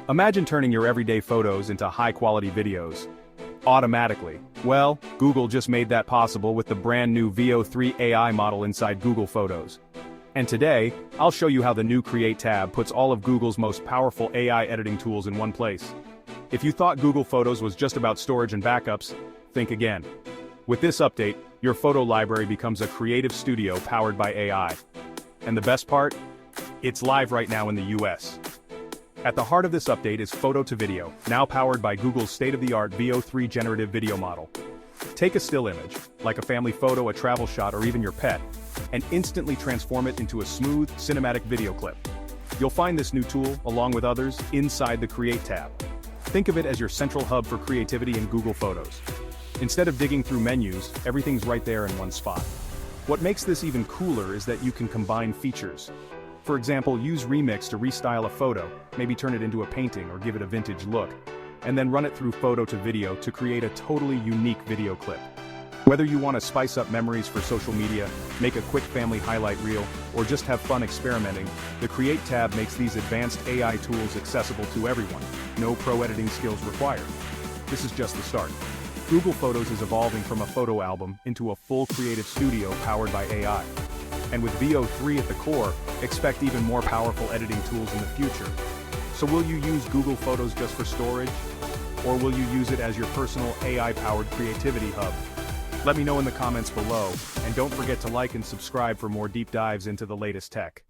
Imagine turning your everyday photos into high-quality videos. Automatically. Well, Google just made that possible with the brand new VO3 AI model inside Google Photos. And today, I'll show you how the new Create tab puts all of Google's most powerful AI editing tools in one place. If you thought Google Photos was just about storage and backups, think again. With this update, your photo library becomes a creative studio powered by AI. And the best part? It's live right now in the US. At the heart of this update is Photo to Video, now powered by Google's state-of-the-art VO3 generative video model. Take a still image, like a family photo, a travel shot, or even your pet, and instantly transform it into a smooth, cinematic video clip. You'll find this new tool, along with others, inside the Create tab. Think of it as your central hub for creativity in Google Photos. Instead of digging through menus, everything's right there in one spot. What makes this even cooler is that you can combine features. For example, use Remix to restyle a photo, maybe turn it into a painting or give it a vintage look, and then run it through Photo to Video to create a totally unique video clip. Whether you want to spice up memories for social media, make a quick family highlight reel, or just have fun experimenting, the Create tab makes these advanced AI tools accessible to everyone. No pro editing skills required. This is just the start. Google Photos is evolving from a photo album into a full creative studio powered by AI. And with VO3 at the core, expect even more powerful editing tools in the future. So will you use Google Photos just for storage? Or will you use it as your personal AI-powered creativity hub? Let me know in the comments below, and don't forget to like and subscribe for more deep dives into the latest tech.